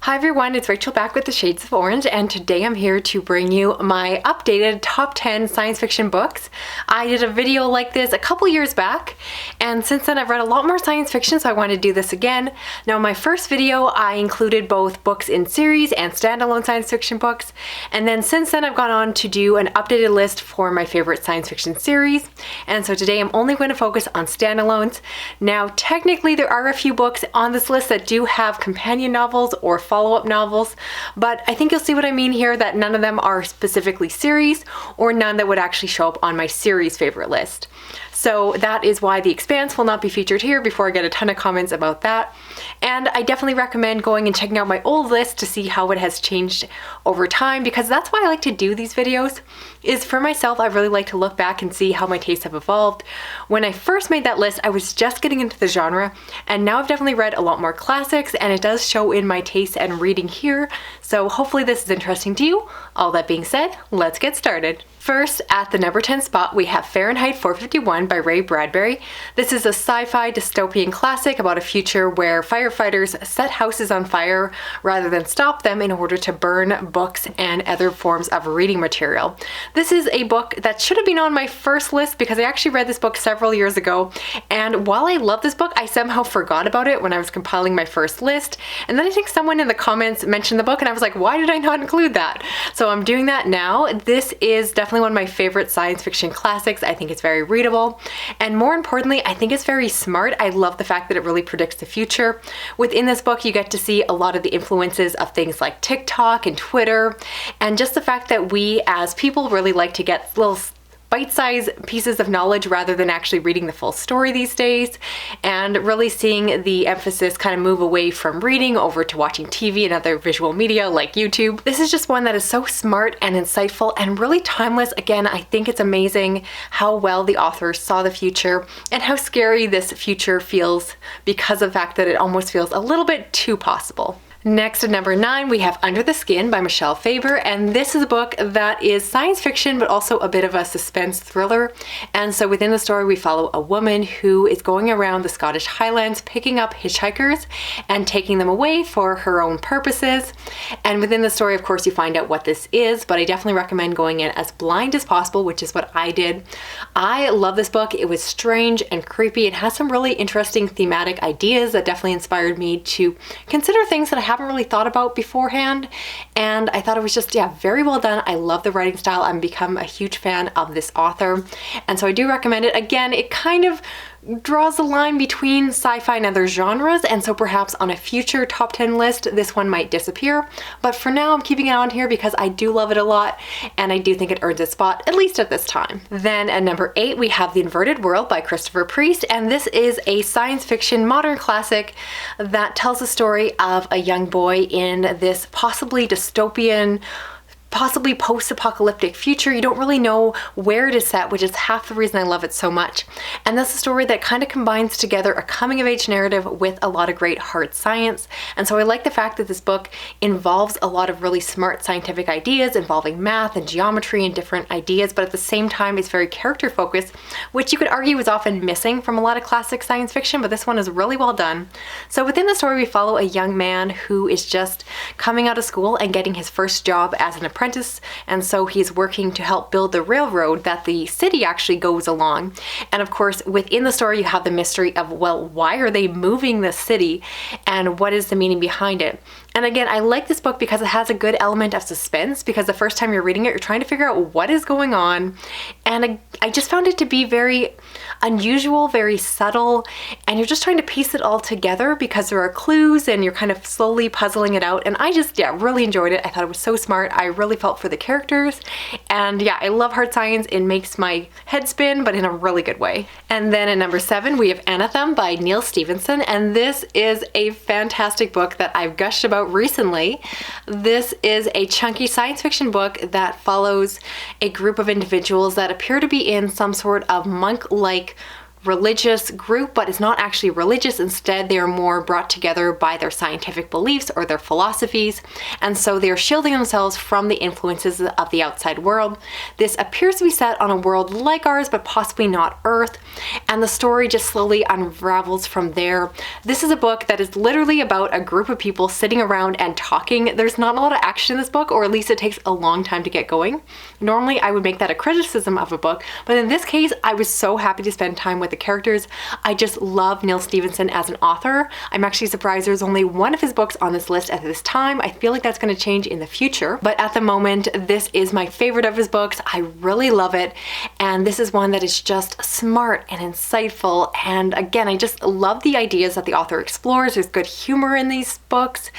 Hi everyone, it's Rachel back with the Shades of Orange, and today I'm here to bring you my updated top 10 science fiction books. I did a video like this a couple years back, and since then I've read a lot more science fiction, so I wanted to do this again. Now, in my first video, I included both books in series and standalone science fiction books, and then since then I've gone on to do an updated list for my favorite science fiction series, and so today I'm only going to focus on standalones. Now, technically there are a few books on this list that do have companion novels or follow-up novels, but I think you'll see what I mean here, that none of them are specifically series, or none that would actually show up on my series favorite list. So that is why The Expanse will not be featured here before I get a ton of comments about that. And I definitely recommend going and checking out my old list to see how it has changed over time, because that's why I like to do these videos. Is for myself, I really like to look back and see how my tastes have evolved. When I first made that list, I was just getting into the genre, and now I've definitely read a lot more classics, and it does show in my taste and reading here. So hopefully this is interesting to you. All that being said, let's get started. First, at the number 10 spot, we have Fahrenheit 451 by Ray Bradbury. This is a sci-fi dystopian classic about a future where firefighters set houses on fire rather than stop them in order to burn books and other forms of reading material. This is a book that should have been on my first list because I actually read this book several years ago, and while I love this book, I somehow forgot about it when I was compiling my first list, and then I think someone in the comments mentioned the book and I was like, why did I not include that? So I'm doing that now. This is definitely one of my favorite science fiction classics. I think it's very readable, and more importantly, I think it's very smart. I love the fact that it really predicts the future. Within this book, you get to see a lot of the influences of things like TikTok and Twitter, and just the fact that we as people really like to get little bite-sized pieces of knowledge rather than actually reading the full story these days, and really seeing the emphasis kind of move away from reading over to watching TV and other visual media like YouTube. This is just one that is so smart and insightful and really timeless. Again, I think it's amazing how well the author saw the future and how scary this future feels because of the fact that it almost feels a little bit too possible. Next, at number 9, we have Under the Skin by Michelle Faber, and this is a book that is science fiction but also a bit of a suspense thriller. And so within the story, we follow a woman who is going around the Scottish Highlands picking up hitchhikers and taking them away for her own purposes. And within the story, of course, you find out what this is, but I definitely recommend going in as blind as possible, which is what I did. I love this book. It was strange and creepy. It has some really interesting thematic ideas that definitely inspired me to consider things that I haven't really thought about beforehand, and I thought it was just, very well done. I love the writing style. I've become a huge fan of this author, and so I do recommend it. Again, it kind of draws the line between sci-fi and other genres, and so perhaps on a future top 10 list this one might disappear, but for now I'm keeping it on here because I do love it a lot, and I do think it earns a spot, at least at this time. Then at number 8, we have The Inverted World by Christopher Priest, and this is a science fiction modern classic that tells the story of a young boy in this possibly dystopian, possibly post-apocalyptic future. You don't really know where it is set, which is half the reason I love it so much. And that's a story that kind of combines together a coming-of-age narrative with a lot of great hard science. And so I like the fact that this book involves a lot of really smart scientific ideas involving math and geometry and different ideas, but at the same time it's very character-focused, which you could argue is often missing from a lot of classic science fiction, but this one is really well done. So within the story, we follow a young man who is just coming out of school and getting his first job as an apprentice, and so he's working to help build the railroad that the city actually goes along. And of course, within the story, you have the mystery of, well, why are they moving the city and what is the meaning behind it? And again, I like this book because it has a good element of suspense, because the first time you're reading it, you're trying to figure out what is going on. And I just found it to be very unusual, very subtle, and you're just trying to piece it all together because there are clues and you're kind of slowly puzzling it out. And I just, really enjoyed it. I thought it was so smart. I really felt for the characters. And I love hard science. It makes my head spin, but in a really good way. And then at number 7, we have Anathem by Neil Stephenson. And this is a fantastic book that I've gushed about recently. This is a chunky science fiction book that follows a group of individuals that appear to be in some sort of monk-like religious group, but it's not actually religious. Instead, they are more brought together by their scientific beliefs or their philosophies, and so they are shielding themselves from the influences of the outside world. This appears to be set on a world like ours, but possibly not Earth, and the story just slowly unravels from there. This is a book that is literally about a group of people sitting around and talking. There's not a lot of action in this book, or at least it takes a long time to get going. Normally, I would make that a criticism of a book, but in this case, I was so happy to spend time with the characters. I just love Neal Stephenson as an author. I'm actually surprised there's only one of his books on this list at this time. I feel like that's going to change in the future, but at the moment, this is my favorite of his books. I really love it, and this is one that is just smart and insightful, and again, I just love the ideas that the author explores. There's good humor in these books,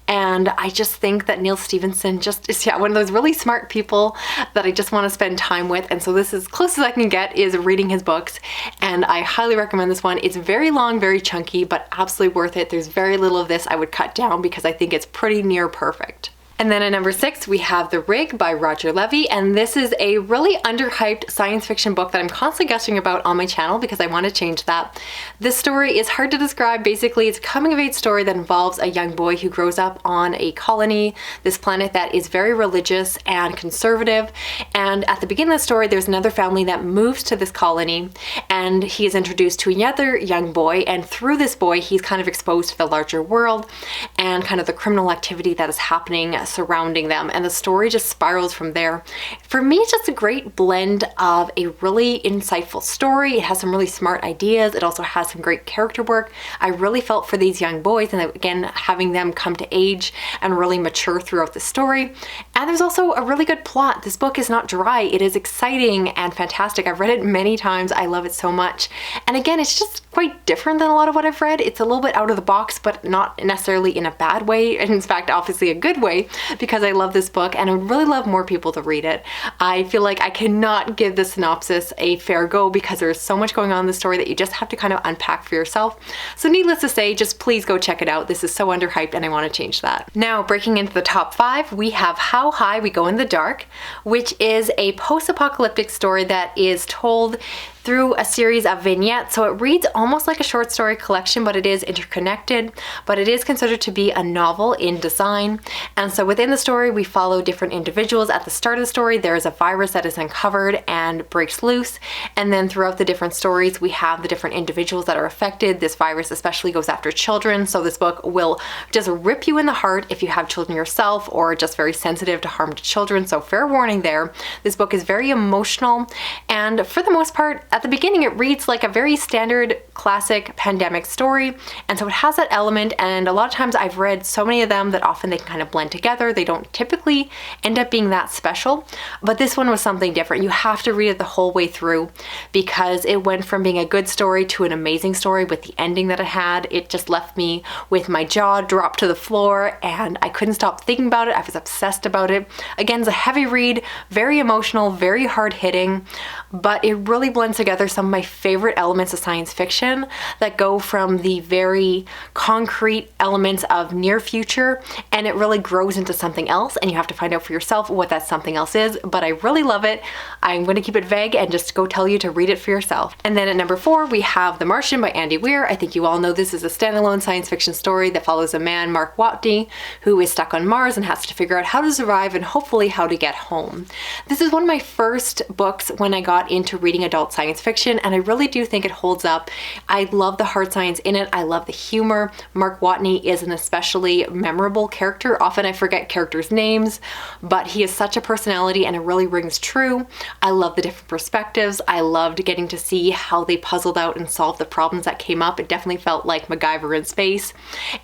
and I just think that Neal Stephenson just is one of those really smart people that I just want to spend time with, and so this is as close as I can get is reading his books, and I highly recommend this one. It's very long, very chunky, but absolutely worth it. There's very little of this I would cut down because I think it's pretty near perfect. And then at number 6, we have The Rig by Roger Levy, and this is a really underhyped science fiction book that I'm constantly gushing about on my channel because I want to change that. This story is hard to describe. Basically, it's a coming-of-age story that involves a young boy who grows up on a colony, this planet that is very religious and conservative, and at the beginning of the story, there's another family that moves to this colony, and he is introduced to another young boy, and through this boy, he's kind of exposed to the larger world and kind of the criminal activity that is happening surrounding them, and the story just spirals from there. For me, it's just a great blend of a really insightful story. It has some really smart ideas. It also has some great character work. I really felt for these young boys, and again, having them come to age and really mature throughout the story. And there's also a really good plot. This book is not dry. It is exciting and fantastic. I've read it many times. I love it so much. And again, it's just quite different than a lot of what I've read. It's a little bit out of the box, but not necessarily in a bad way. And in fact, obviously a good way, because I love this book and I really love more people to read it. I feel like I cannot give the synopsis a fair go because there's so much going on in the story that you just have to kind of unpack for yourself. So needless to say, just please go check it out. This is so underhyped and I want to change that. Now, breaking into the top 5, we have How High We Go in the Dark, which is a post-apocalyptic story that is told through a series of vignettes. So it reads almost like a short story collection, but it is interconnected, but it is considered to be a novel in design. And so within the story, we follow different individuals. At the start of the story, there is a virus that is uncovered and breaks loose. And then throughout the different stories, we have the different individuals that are affected. This virus especially goes after children. So this book will just rip you in the heart if you have children yourself or just very sensitive to harm to children. So fair warning there. This book is very emotional, and for the most part, at the beginning, it reads like a very standard classic pandemic story, and so it has that element, and a lot of times I've read so many of them that often they can kind of blend together. They don't typically end up being that special, but this one was something different. You have to read it the whole way through because it went from being a good story to an amazing story with the ending that it had. It just left me with my jaw dropped to the floor, and I couldn't stop thinking about it. I was obsessed about it. Again, it's a heavy read, very emotional, very hard-hitting, but it really blends together some of my favorite elements of science fiction that go from the very concrete elements of near future, and it really grows into something else, and you have to find out for yourself what that something else is, but I really love it. I'm going to keep it vague and just go tell you to read it for yourself. And then at number 4, we have The Martian by Andy Weir. I think you all know this is a standalone science fiction story that follows a man, Mark Watney, who is stuck on Mars and has to figure out how to survive and hopefully how to get home. This is one of my first books when I got into reading adult science fiction, and I really do think it holds up. I love the hard science in it. I love the humor. Mark Watney is an especially memorable character. Often I forget characters' names, but he is such a personality and it really rings true. I love the different perspectives. I loved getting to see how they puzzled out and solved the problems that came up. It definitely felt like MacGyver in space.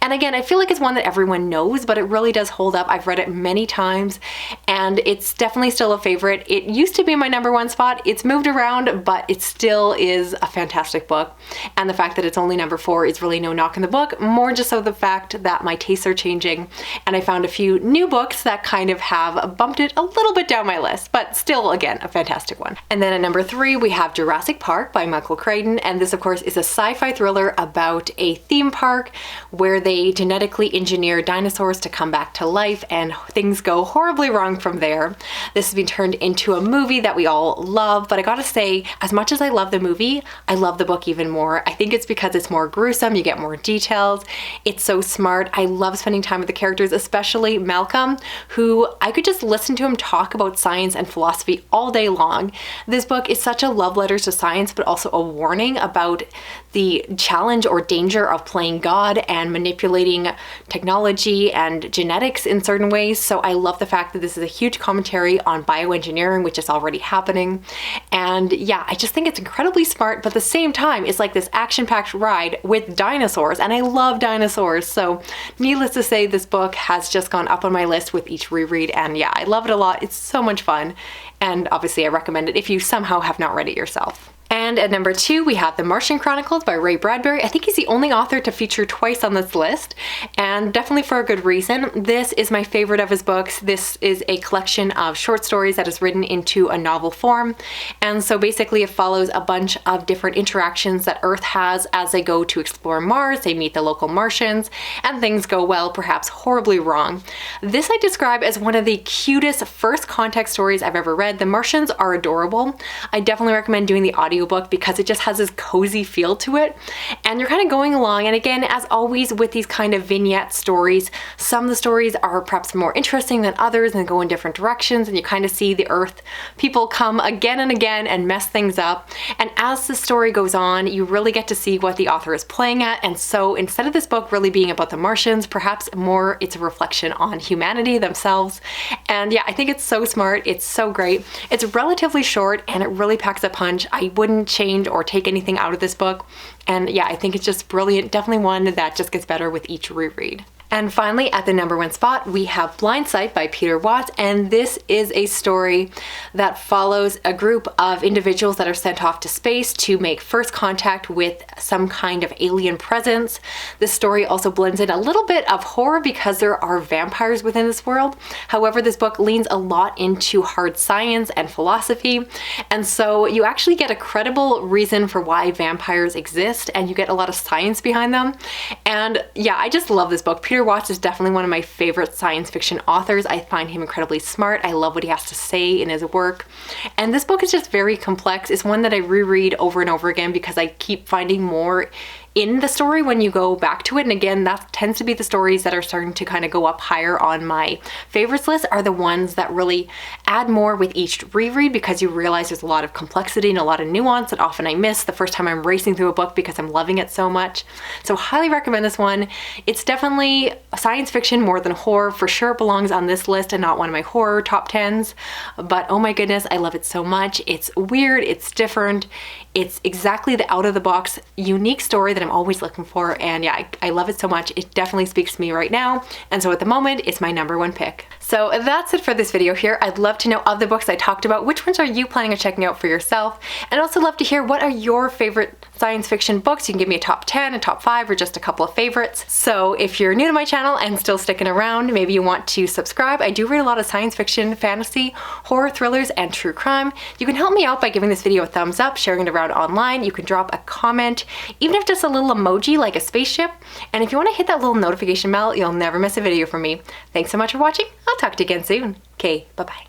And again, I feel like it's one that everyone knows, but it really does hold up. I've read it many times and it's definitely still a favorite. It used to be my number 1 spot. It's moved around, but it still is a fantastic book. And the fact that it's only number 4 is really no knock in the book, more just so the fact that my tastes are changing and I found a few new books that kind of have bumped it a little bit down my list, but still, again, a fantastic one. And then at number 3, we have Jurassic Park by Michael Crichton, and this of course is a sci-fi thriller about a theme park where they genetically engineer dinosaurs to come back to life, and things go horribly wrong from there. This has been turned into a movie that we all love, but but I gotta say, as much as I love the movie, I love the book even more. I think it's because it's more gruesome, you get more details, it's so smart. I love spending time with the characters, especially Malcolm, who I could just listen to him talk about science and philosophy all day long. This book is such a love letter to science, but also a warning about the challenge or danger of playing God and manipulating technology and genetics in certain ways. So I love the fact that this is a huge commentary on bioengineering, which is already happening. And yeah, I just think it's incredibly smart, but at the same time, it's like this action-packed ride with dinosaurs, and I love dinosaurs. So needless to say, this book has just gone up on my list with each reread, and yeah, I love it a lot. It's so much fun. And obviously I recommend it if you somehow have not read it yourself. And at number 2, we have The Martian Chronicles by Ray Bradbury. I think he's the only author to feature twice on this list, and definitely for a good reason. This is my favorite of his books. This is a collection of short stories that is written into a novel form. And so basically it follows a bunch of different interactions that Earth has as they go to explore Mars. They meet the local Martians, and things go well, perhaps horribly wrong. This I describe as one of the cutest first contact stories I've ever read. The Martians are adorable. I definitely recommend doing the audiobook because it just has this cozy feel to it, and you're kind of going along. And again, as always with these kind of vignette stories, some of the stories are perhaps more interesting than others and go in different directions, and you kind of see the Earth people come again and again and mess things up. And as the story goes on, you really get to see what the author is playing at. And so instead of this book really being about the Martians, perhaps more it's a reflection on humanity themselves. And yeah, I think it's so smart. It's so great. It's relatively short and it really packs a punch. I wouldn't change or take anything out of this book. And yeah, I think it's just brilliant. Definitely one that just gets better with each reread. And finally, at the number 1 spot, we have Blind Sight by Peter Watts, and this is a story that follows a group of individuals that are sent off to space to make first contact with some kind of alien presence. This story also blends in a little bit of horror because there are vampires within this world. However, this book leans a lot into hard science and philosophy, and so you actually get a credible reason for why vampires exist, and you get a lot of science behind them. And yeah, I just love this book. Peter Watts is definitely one of my favorite science fiction authors. I find him incredibly smart. I love what he has to say in his work. And this book is just very complex. It's one that I reread over and over again because I keep finding more in the story when you go back to it. And again, that tends to be the stories that are starting to kind of go up higher on my favorites list, are the ones that really add more with each reread, because you realize there's a lot of complexity and a lot of nuance that often I miss the first time I'm racing through a book because I'm loving it so much. So highly recommend this one. It's definitely science fiction more than horror. For sure it belongs on this list and not one of my horror top 10s, but oh my goodness, I love it so much. It's weird, it's different, it's exactly the out of the box unique story that I'm always looking for, and yeah, I love it so much. It definitely speaks to me right now, and so at the moment it's my number 1 pick. So that's it for this video here. I'd love to know, of the books I talked about, which ones are you planning on checking out for yourself? And also love to hear, what are your favorite science fiction books? You can give me a top 10, a top 5, or just a couple of favorites. So if you're new to my channel and still sticking around, maybe you want to subscribe. I do read a lot of science fiction, fantasy, horror, thrillers, and true crime. You can help me out by giving this video a thumbs up, sharing it around online. You can drop a comment, even if just a little emoji like a spaceship. And if you want to hit that little notification bell, you'll never miss a video from me. Thanks so much for watching. I'll talk to you again soon. Okay, bye-bye.